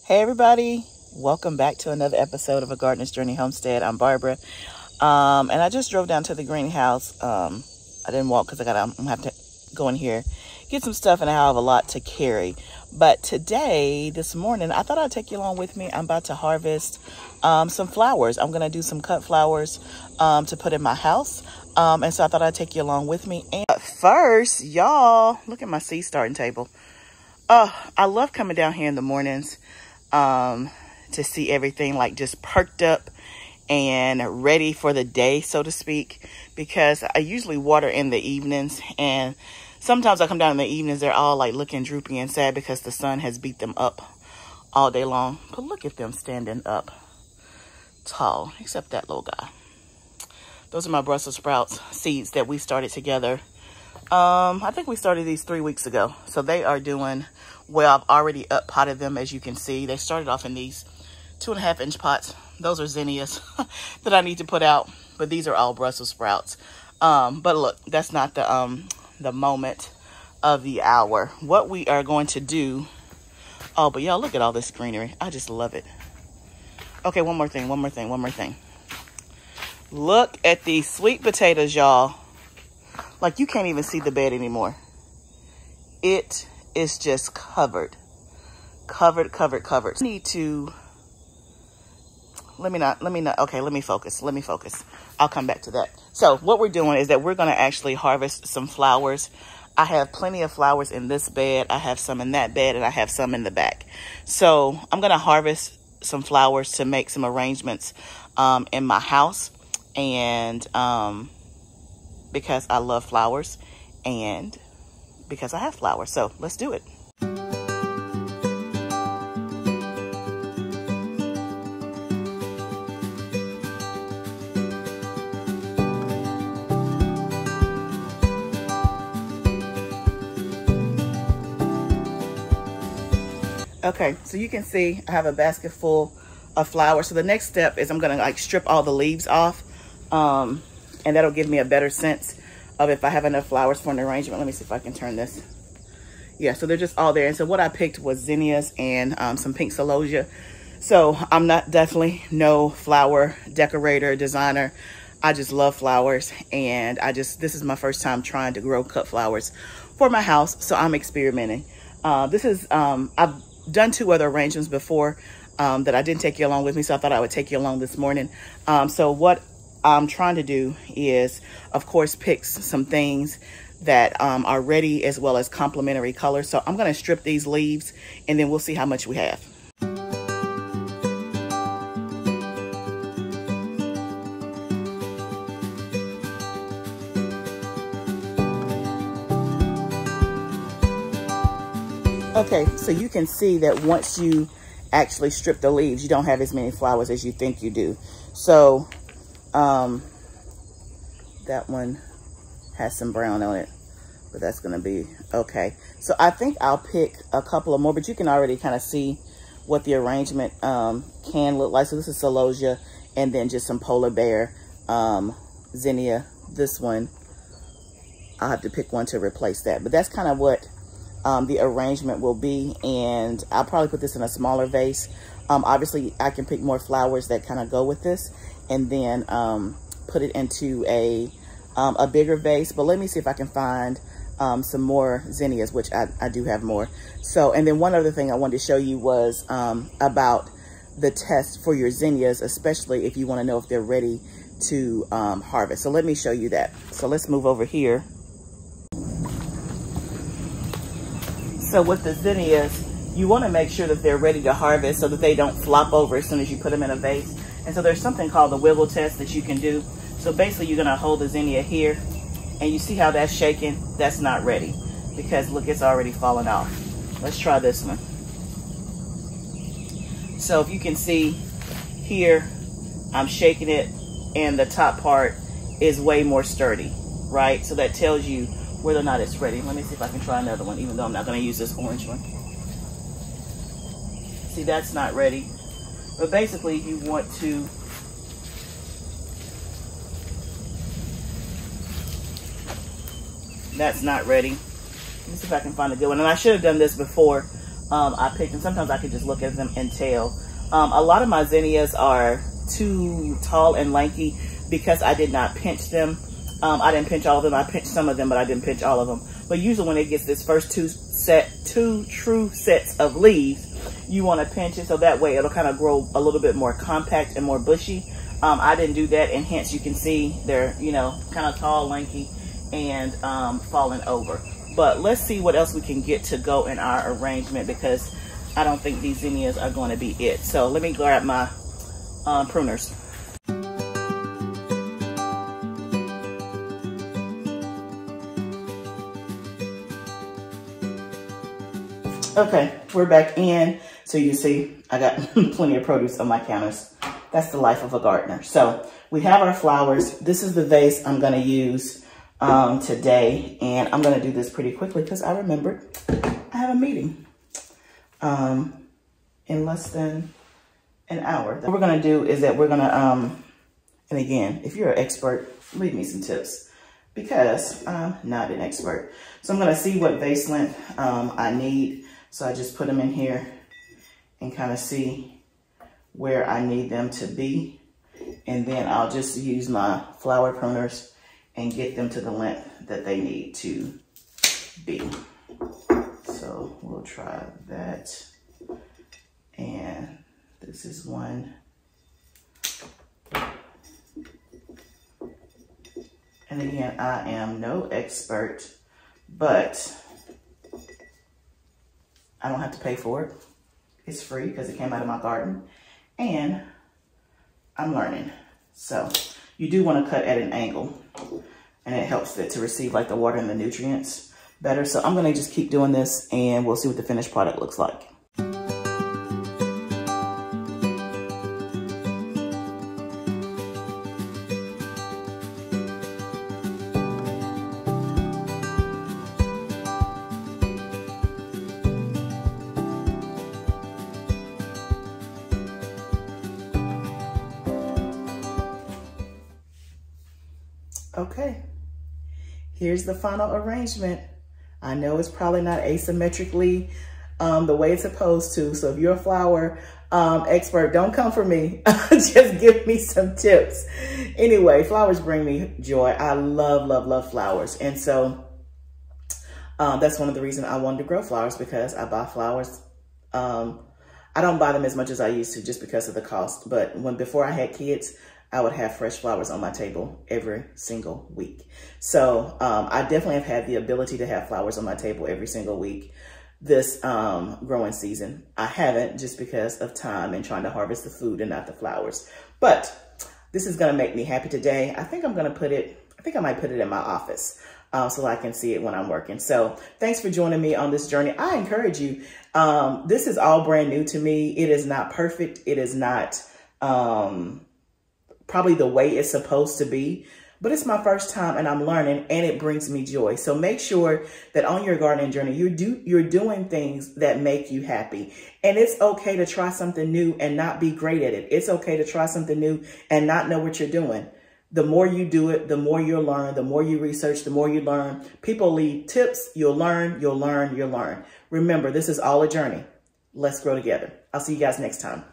Hey everybody, welcome back to another episode of A Gardener's Journey Homestead. I'm Barbara, and I just drove down to the greenhouse. I didn't walk because I'm gonna have to go in here, get some stuff, and I have a lot to carry. But today, this morning, I thought I'd take you along with me. I'm about to harvest some flowers. I'm gonna do some cut flowers to put in my house, and so I thought I'd take you along with me. And first, y'all, look at my seed starting table. Oh, I love coming down here in the mornings to see everything like just perked up and ready for the day, so to speak, because I usually water in the evenings, and sometimes I come down in the evenings, they're all like looking droopy and sad because the sun has beat them up all day long. But look at them standing up tall, except that little guy. Those are my Brussels sprouts seeds that we started together. I think we started these 3 weeks ago, so they are doing well. I've already up potted them, as you can see. They started off in these 2.5-inch pots. Those are zinnias that I need to put out, but these are all Brussels sprouts. But look, that's not the moment of the hour. What we are going to do, oh, but y'all, look at all this greenery. I just love it. Okay, one more thing. Look at these sweet potatoes, y'all. Like, you can't even see the bed anymore. It is just covered. I need to, let me not, okay, let me focus. I'll come back to that. So what we're doing is that we're going to actually harvest some flowers. I have plenty of flowers in this bed. I have some in that bed, and I have some in the back. So I'm going to harvest some flowers to make some arrangements in my house. And because I love flowers and because I have flowers. So let's do it. Okay, so you can see I have a basket full of flowers. So the next step is I'm gonna like strip all the leaves off, and that'll give me a better sense of if I have enough flowers for an arrangement. Let me see if I can turn this. Yeah, so they're just all there. And so what I picked was zinnias and some pink celosia. So I'm not definitely no flower decorator, designer. I just love flowers, and this is my first time trying to grow cut flowers for my house. So I'm experimenting. I've done 2 other arrangements before that I didn't take you along with me, so I thought I would take you along this morning. So what I'm trying to do is, of course, pick some things that are ready as well as complementary colors. So I'm going to strip these leaves, and then we'll see how much we have. Okay, so you can see that once you actually strip the leaves, you don't have as many flowers as you think you do. So that one has some brown on it, but that's gonna be okay. So I think I'll pick a couple of more, but you can already kind of see what the arrangement can look like. So this is celosia, and then just some polar bear zinnia. This one, I'll have to pick one to replace that, but that's kind of what the arrangement will be. And I'll probably put this in a smaller vase. Obviously I can pick more flowers that kind of go with this, and then put it into a bigger vase. But let me see if I can find some more zinnias, which I do have more. So, and then one other thing I wanted to show you was about the test for your zinnias, especially if you want to know if they're ready to harvest. So let me show you that. So let's move over here. So with the zinnias, you want to make sure that they're ready to harvest so that they don't flop over as soon as you put them in a vase. And so there's something called the wiggle test that you can do. So basically you're going to hold the zinnia here, and you see how that's shaking? That's not ready, because look, it's already fallen off. Let's try this one. So if you can see here, I'm shaking it, and the top part is way more sturdy, right? So that tells you whether or not it's ready. Let me see if I can try another one, even though I'm not going to use this orange one. See, that's not ready. But basically you want to that's not ready. Let me see if I can find a good one. And I should have done this before I picked, and sometimes I can just look at them and tell. A lot of my zinnias are too tall and lanky because I did not pinch them. I didn't pinch all of them. I pinched some of them, but I didn't pinch all of them. But usually when it gets this first two true sets of leaves, you want to pinch it so that way it'll kind of grow a little bit more compact and more bushy. I didn't do that, and hence you can see they're, you know, kind of tall, lanky, and falling over. But let's see what else we can get to go in our arrangement, because I don't think these zinnias are going to be it. So let me grab my pruners. Okay, we're back in. So you can see I got plenty of produce on my counters. That's the life of a gardener. So we have our flowers. This is the vase I'm going to use today. And I'm going to do this pretty quickly because I remembered I have a meeting in less than an hour. What we're going to do is that we're going to, and again, if you're an expert, leave me some tips because I'm not an expert. So I'm going to see what vase length I need. So I just put them in here and kind of see where I need them to be. And then I'll just use my flower pruners and get them to the length that they need to be. So we'll try that. And this is one. And again, I am no expert, but I don't have to pay for it. It's free because it came out of my garden, and I'm learning. So you do want to cut at an angle, and it helps it to receive like the water and the nutrients better. So I'm going to just keep doing this, and we'll see what the finished product looks like. Okay, here's the final arrangement. I know it's probably not asymmetrically the way it's supposed to. So if you're a flower expert, don't come for me. Just give me some tips. Anyway, flowers bring me joy. I love, love, love flowers. And so that's one of the reasons I wanted to grow flowers, because I buy flowers. I don't buy them as much as I used to just because of the cost. But before I had kids, I would have fresh flowers on my table every single week. So I definitely have had the ability to have flowers on my table every single week this growing season. I haven't, just because of time and trying to harvest the food and not the flowers. But this is going to make me happy today. I think I'm going to put it, I think I might put it in my office so I can see it when I'm working. So thanks for joining me on this journey. I encourage you. This is all brand new to me. It is not perfect. It is not probably the way it's supposed to be, but it's my first time and I'm learning, and it brings me joy. So make sure that on your gardening journey, you're doing things that make you happy. And it's okay to try something new and not be great at it. It's okay to try something new and not know what you're doing. The more you do it, the more you'll learn. The more you research, the more you learn. People leave tips. You'll learn, you'll learn, you'll learn. Remember, this is all a journey. Let's grow together. I'll see you guys next time.